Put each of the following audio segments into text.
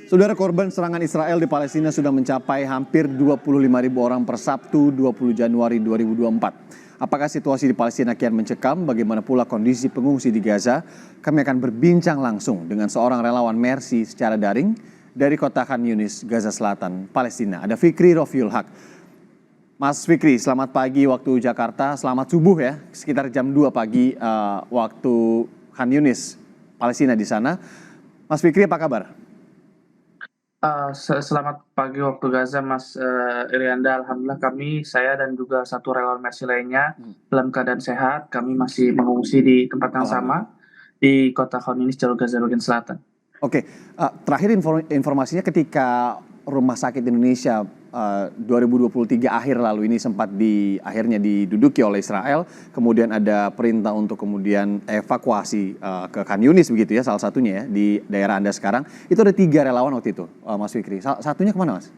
Saudara, korban serangan Israel di Palestina sudah mencapai hampir 25.000 orang per Sabtu 20 Januari 2024. Apakah situasi di Palestina kian mencekam? Bagaimana pula kondisi pengungsi di Gaza? Kami akan berbincang langsung dengan seorang relawan Mercy secara daring dari kota Khan Yunis, Gaza Selatan, Palestina. Ada Fikri Rofiul Haq. Mas Fikri, selamat pagi waktu Jakarta, selamat subuh ya, sekitar jam 2 pagi waktu Khan Yunis, Palestina di sana. Mas Fikri, apa kabar? Selamat pagi waktu Gaza, Mas Irianda. Alhamdulillah saya dan juga satu relawan Mercy lainnya dalam keadaan sehat. Kami masih mengungsi di tempat yang Alhamdulillah. sama di kota Khan Yunis, jalur Gaza bagian selatan. Oke, terakhir informasinya ketika Rumah Sakit Indonesia 2023 akhir lalu ini sempat akhirnya diduduki oleh Israel, kemudian ada perintah untuk kemudian evakuasi ke Khan Yunis begitu ya, salah satunya ya di daerah Anda sekarang. Itu ada 3 relawan waktu itu, Mas Fikri. Satunya kemana, Mas?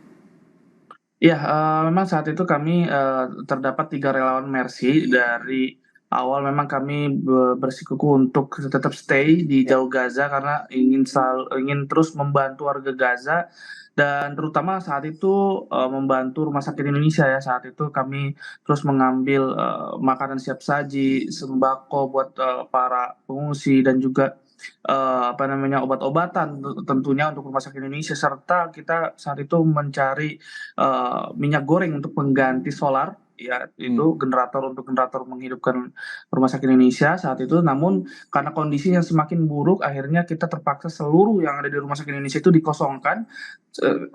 Ya, memang saat itu kami terdapat 3 relawan Mercy. Dari awal memang kami bersikukuh untuk tetap stay di Ya. jalur Gaza karena ingin terus membantu warga Gaza, dan terutama saat itu membantu Rumah Sakit Indonesia ya. Saat itu kami terus mengambil makanan siap saji, sembako buat para pengungsi, dan juga obat-obatan tentunya untuk Rumah Sakit Indonesia, serta kita saat itu mencari minyak goreng untuk pengganti solar, ya itu generator menghidupkan Rumah Sakit Indonesia saat itu. Namun karena kondisi yang semakin buruk, akhirnya kita terpaksa seluruh yang ada di Rumah Sakit Indonesia itu dikosongkan.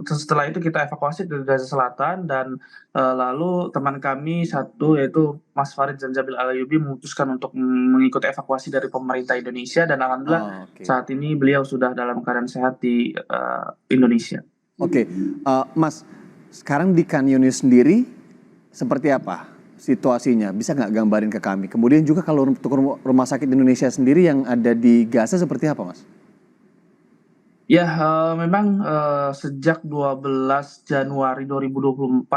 Setelah itu kita evakuasi ke Gaza Selatan, dan lalu teman kami satu yaitu Mas Farid Zanjabil Alayubi memutuskan untuk mengikuti evakuasi dari pemerintah Indonesia, dan alhamdulillah Oh, oke. saat ini beliau sudah dalam keadaan sehat di Indonesia. Oke, Mas, sekarang di Khan Yunis sendiri seperti apa situasinya? Bisa nggak gambarin ke kami? Kemudian juga kalau untuk Rumah Sakit Indonesia sendiri yang ada di Gaza seperti apa, Mas? Ya, memang sejak 12 Januari 2024,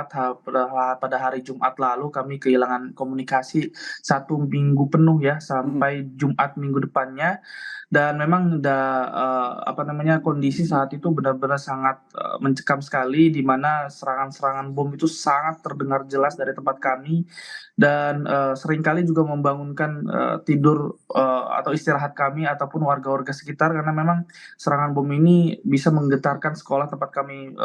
pada hari Jumat lalu kami kehilangan komunikasi 1 minggu penuh ya, Mhm. sampai Jumat minggu depannya. Dan memang kondisi saat itu benar-benar sangat mencekam sekali, di mana serangan-serangan bom itu sangat terdengar jelas dari tempat kami, dan seringkali juga membangunkan tidur atau istirahat kami ataupun warga-warga sekitar, karena memang serangan bom ini bisa menggetarkan sekolah tempat kami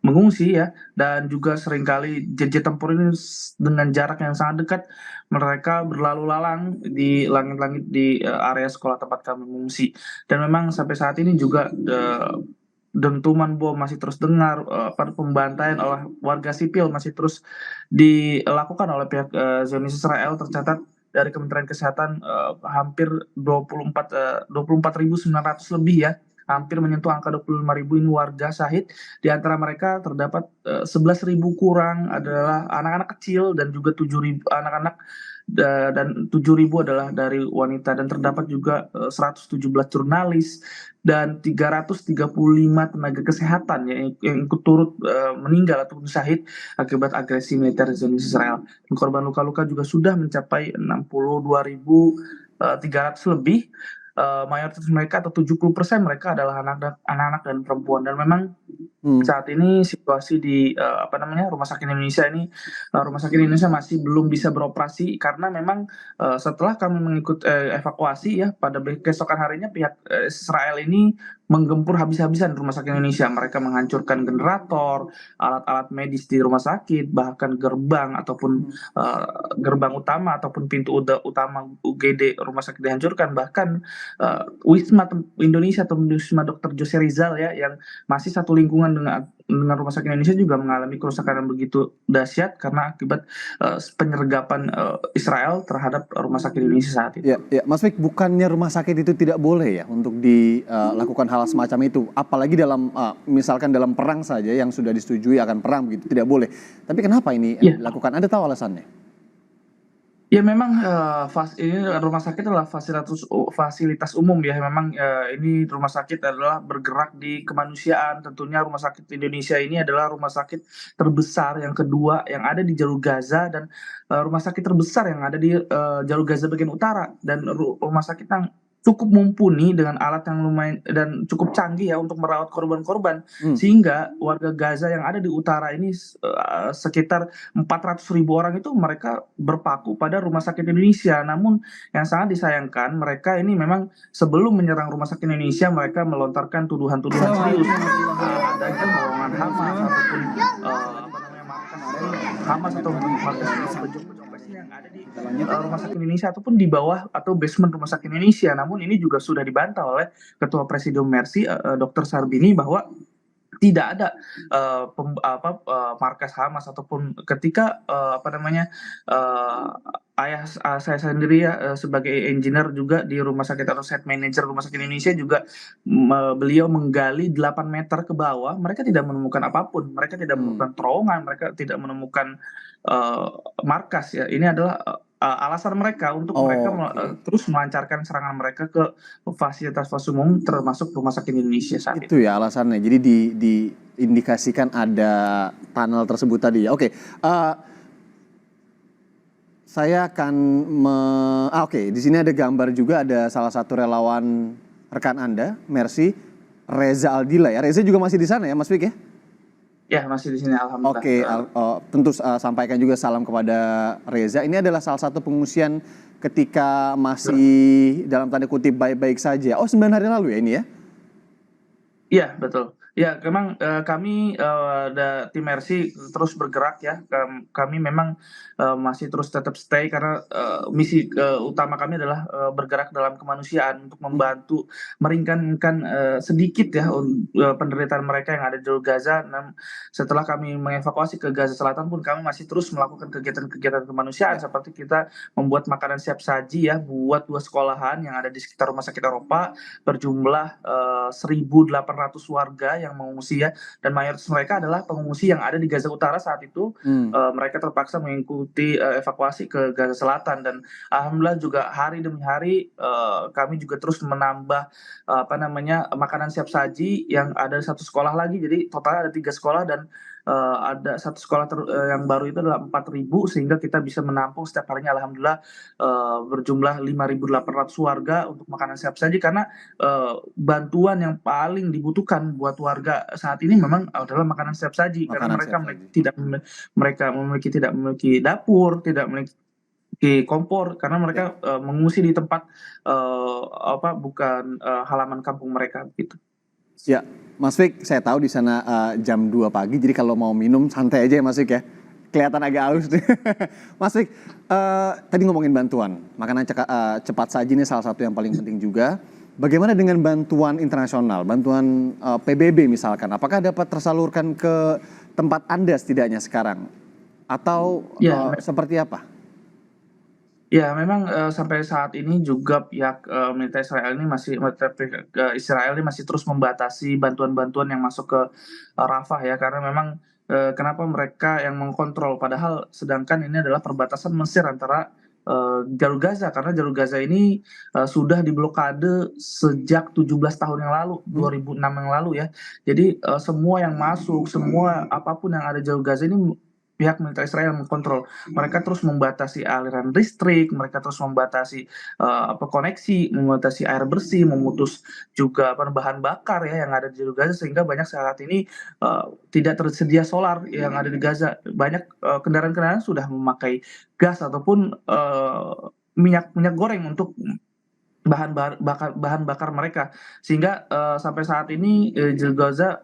mengungsi ya. Dan juga seringkali JJ tempur ini dengan jarak yang sangat dekat, mereka berlalu lalang di langit-langit di area sekolah tempat kami mengungsi. Dan memang sampai saat ini juga dentuman bom masih terus dengar, pembantaian oleh warga sipil masih terus dilakukan oleh pihak Zionis Israel. Tercatat dari Kementerian Kesehatan hampir 24.900 lebih ya, hampir menyentuh angka 25.000 ini warga syahid. Di antara mereka terdapat 11.000 kurang adalah anak-anak kecil, dan juga 7.000 anak-anak, dan 7.000 adalah dari wanita, dan terdapat juga 117 jurnalis dan 335 tenaga kesehatan yang ikut turut meninggal ataupun syahid akibat agresi militer Zionis Israel. Dan korban luka-luka juga sudah mencapai 62.300 lebih. Mayoritas mereka atau 70% mereka adalah anak-anak dan perempuan. Dan memang Hmm. saat ini situasi di Rumah Sakit Indonesia ini, Rumah Sakit Indonesia masih belum bisa beroperasi karena memang setelah kami mengikut evakuasi ya, pada keesokan harinya pihak Israel ini menggempur habis-habisan Rumah Sakit Indonesia. Mereka menghancurkan generator, alat-alat medis di rumah sakit, bahkan gerbang ataupun gerbang utama ataupun pintu utama UGD rumah sakit dihancurkan. Bahkan Wisma Indonesia atau Wisma Dr. Jose Rizal ya, yang masih satu lingkungan dengan Rumah Sakit Indonesia, juga mengalami kerusakan yang begitu dahsyat karena akibat penyergapan Israel terhadap Rumah Sakit Indonesia saat Ya, itu. ya, Mas Fik, bukannya rumah sakit itu tidak boleh ya untuk dilakukan hal semacam itu, apalagi dalam misalkan dalam perang saja yang sudah disetujui akan perang begitu tidak boleh. Tapi kenapa ini Ya, dilakukan? Anda tahu alasannya? ya memang ini rumah sakit adalah fasilitas umum ya. Memang ini rumah sakit adalah bergerak di kemanusiaan. Tentunya Rumah Sakit Indonesia ini adalah rumah sakit terbesar yang kedua yang ada di jalur Gaza, dan rumah sakit terbesar yang ada di jalur Gaza bagian utara, dan rumah sakit yang cukup mumpuni dengan alat yang lumayan dan cukup canggih ya untuk merawat korban-korban, Hmm. sehingga warga Gaza yang ada di utara ini sekitar 400.000 orang itu mereka berpaku pada rumah sakit Indonesia. Namun yang sangat disayangkan mereka ini memang sebelum menyerang rumah sakit Indonesia mereka melontarkan tuduhan-tuduhan serius, adanya terowongan Hamas ataupun, apa namanya, Hamas atau markas pejuang-pejuang Palestina yang ada di rumah sakit Indonesia ataupun di bawah atau basement rumah sakit Indonesia. Namun ini juga sudah dibantah oleh Ketua Presidium Mercy, Dr. Sarbini, bahwa tidak ada markas Hamas ataupun ketika apa namanya, ayah saya sendiri ya, sebagai engineer juga di rumah sakit atau site manager rumah sakit Indonesia juga, beliau menggali 8 meter ke bawah, mereka tidak menemukan apapun, mereka tidak menemukan terowongan, mereka tidak menemukan eee, markas ya. Ini adalah alasan mereka untuk mereka Oke. terus melancarkan serangan mereka ke fasilitas umum termasuk rumah sakit Indonesia saat itu. Itu ya alasannya. Jadi diindikasikan ada tunnel tersebut tadi ya. Oke, saya akan oke, di sini ada gambar juga, ada salah satu relawan rekan Anda, Mercy, Reza Aldila ya. Reza juga masih di sana ya, Mas Fik ya? Ya, masih di sini alhamdulillah. Oke, tentu sampaikan juga salam kepada Reza. Ini adalah salah satu pengungsian ketika masih dalam tanda kutip baik-baik saja. Oh, 9 hari lalu ya ini ya? Iya, betul. Ya, memang kami tim Mercy terus bergerak ya. Kami memang masih terus tetap stay karena misi utama kami adalah bergerak dalam kemanusiaan untuk membantu meringankan sedikit ya penderitaan mereka yang ada di jalur Gaza. Setelah kami mengevakuasi ke Gaza Selatan pun kami masih terus melakukan kegiatan-kegiatan kemanusiaan Ya. seperti kita membuat makanan siap saji ya buat 2 sekolahan yang ada di sekitar Rumah Sakit Eropa berjumlah 1.800 warga yang mengungsi ya, dan mayoritas mereka adalah pengungsi yang ada di Gaza Utara saat itu. Mereka terpaksa mengikuti evakuasi ke Gaza Selatan, dan alhamdulillah juga hari demi hari kami juga terus menambah apa namanya, makanan siap saji yang ada satu sekolah lagi. Jadi total ada 3 sekolah dan ada satu sekolah yang baru itu adalah 4.000 sehingga kita bisa menampung setiap harinya alhamdulillah berjumlah 5.800 warga untuk makanan siap saji, karena bantuan yang paling dibutuhkan buat warga saat ini memang adalah makanan siap saji, karena Makanan mereka siap saji. tidak memiliki dapur, tidak memiliki kompor, karena mereka mengungsi di tempat bukan halaman kampung mereka gitu. Ya, Mas Fik, saya tahu di sana jam 2 pagi, jadi kalau mau minum santai aja ya Mas Fik ya. Kelihatan agak haus nih. Mas Fik, tadi ngomongin bantuan, makanan cepat saji ini salah satu yang paling penting juga. Bagaimana dengan bantuan internasional, bantuan PBB misalkan, apakah dapat tersalurkan ke tempat Anda setidaknya sekarang? Atau Ya, seperti apa? Ya, memang sampai saat ini juga pihak militer Israel ini masih terus membatasi bantuan-bantuan yang masuk ke Rafah ya, karena memang kenapa mereka yang mengkontrol, padahal sedangkan ini adalah perbatasan Mesir antara jalur Gaza, karena jalur Gaza ini sudah diblokade sejak 17 tahun yang lalu, 2006 yang lalu ya. Jadi semua yang masuk, semua apapun yang ada di jalur Gaza ini pihak militer Israel mengkontrol. Mereka terus membatasi aliran listrik, mereka terus membatasi koneksi, membatasi air bersih, memutus juga bahan bakar ya yang ada di jalur Gaza, sehingga banyak saat ini tidak tersedia solar yang ada di Gaza. Banyak kendaraan-kendaraan sudah memakai gas ataupun minyak goreng untuk bahan bakar mereka, sehingga sampai saat ini jalur Gaza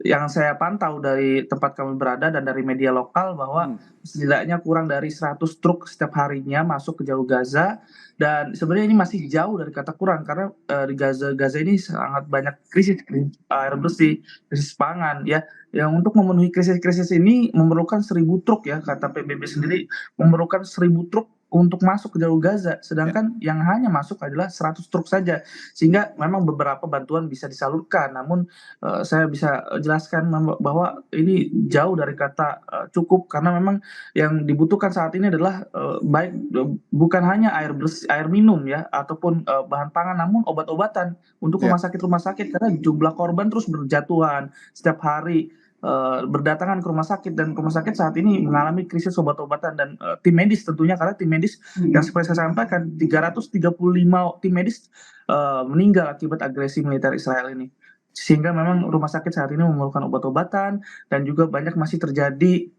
yang saya pantau dari tempat kami berada dan dari media lokal bahwa setidaknya kurang dari 100 truk setiap harinya masuk ke jalur Gaza, dan sebenarnya ini masih jauh dari kata kurang, karena di Gaza ini sangat banyak krisis air bersih, krisis pangan ya, yang untuk memenuhi krisis ini memerlukan 1.000 truk ya, kata PBB sendiri memerlukan 1.000 truk untuk masuk ke jalur Gaza, sedangkan yang hanya masuk adalah 100 truk saja, sehingga memang beberapa bantuan bisa disalurkan, namun saya bisa jelaskan bahwa ini jauh dari kata cukup, karena memang yang dibutuhkan saat ini adalah bukan hanya air bersih, air minum ya, ataupun bahan pangan, namun obat-obatan untuk rumah sakit, karena jumlah korban terus berjatuhan setiap hari. berdatangan ke rumah sakit, dan rumah sakit saat ini mengalami krisis obat-obatan dan tim medis tentunya, karena tim medis yang seperti saya sampaikan 335 tim medis meninggal akibat agresi militer Israel ini. Sehingga memang rumah sakit saat ini memerlukan obat-obatan, dan juga banyak masih terjadi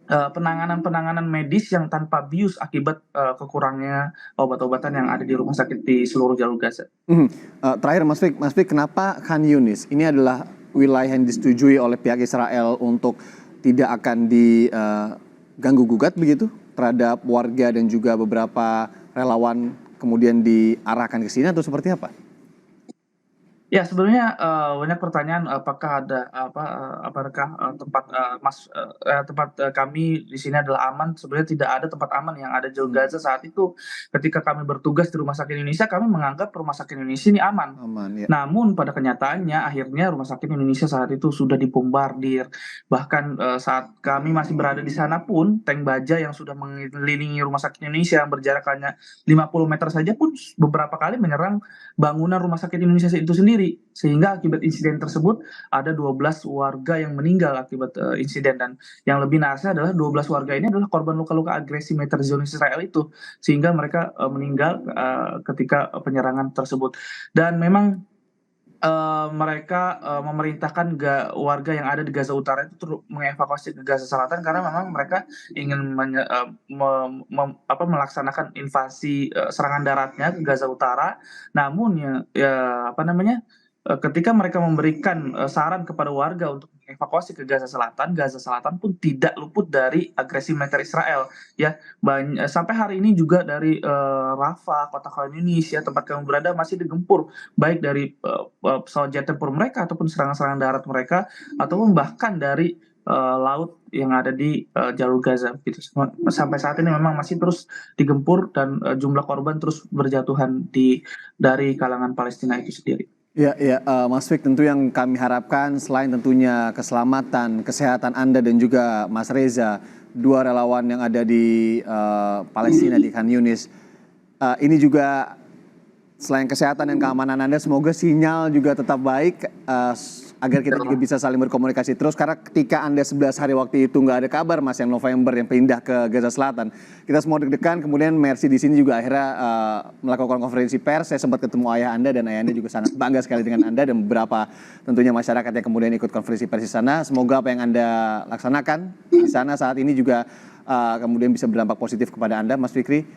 penanganan medis yang tanpa bius akibat kekurangnya obat-obatan yang ada di rumah sakit di seluruh jalur Gaza. Terakhir Mas Fik, kenapa Khan Yunis ini adalah wilayah yang disetujui oleh pihak Israel untuk tidak akan diganggu gugat begitu terhadap warga dan juga beberapa relawan kemudian diarahkan ke sini, atau seperti apa? Ya, sebenarnya banyak pertanyaan, apakah ada apakah tempat kami di sini adalah aman. Sebenarnya tidak ada tempat aman yang ada di jalur Gaza saat itu. Ketika kami bertugas di Rumah Sakit Indonesia, kami menganggap Rumah Sakit Indonesia ini aman. Ya. Namun pada kenyataannya akhirnya Rumah Sakit Indonesia saat itu sudah dibombardir. Bahkan saat kami masih berada di sana pun, tank baja yang sudah mengelilingi Rumah Sakit Indonesia yang berjarak hanya 50 meter saja pun beberapa kali menyerang bangunan Rumah Sakit Indonesia itu sendiri. Sehingga akibat insiden tersebut ada 12 warga yang meninggal akibat insiden, dan yang lebih naasnya adalah 12 warga ini adalah korban luka-luka agresi militer Zionis Israel itu, sehingga mereka meninggal ketika penyerangan tersebut. Dan memang mereka memerintahkan warga yang ada di Gaza Utara itu mengevakuasi ke Gaza Selatan, karena memang mereka ingin melaksanakan invasi serangan daratnya ke Gaza Utara. Namun ketika mereka memberikan saran kepada warga untuk mengevakuasi ke Gaza Selatan pun tidak luput dari agresi militer Israel. Ya, sampai hari ini juga dari Rafah, kota Khan Yunis, ya, tempat kami berada, masih digempur baik dari pesawat jet tempur mereka ataupun serangan-serangan darat mereka, ataupun bahkan dari laut yang ada di jalur Gaza gitu. Sampai saat ini memang masih terus digempur, dan jumlah korban terus berjatuhan dari kalangan Palestina itu sendiri. Ya, Mas Fik, tentu yang kami harapkan selain tentunya keselamatan, kesehatan Anda dan juga Mas Reza, dua relawan yang ada di Palestina di Khan Yunis, ini juga selain kesehatan dan keamanan Anda, semoga sinyal juga tetap baik agar kita juga bisa saling berkomunikasi terus. Karena ketika Anda 11 hari waktu itu nggak ada kabar, Mas, yang November yang pindah ke Gaza Selatan, kita semua deg-degan. Kemudian Mercy di sini juga akhirnya melakukan konferensi pers. Saya sempat ketemu ayah Anda, dan ayah Anda juga sangat bangga sekali dengan Anda dan beberapa tentunya masyarakat yang kemudian ikut konferensi pers di sana. Semoga apa yang Anda laksanakan di sana saat ini juga kemudian bisa berdampak positif kepada Anda, Mas Fikri.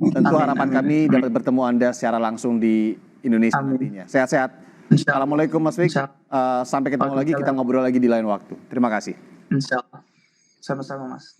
Tentu harapan kami dapat bertemu Anda secara langsung di Indonesia nantinya. Sehat-sehat. Assalamualaikum Mas Fik. Sampai ketemu lagi, kita ngobrol lagi di lain waktu. Terima kasih. Insyaallah. Sama-sama, Mas.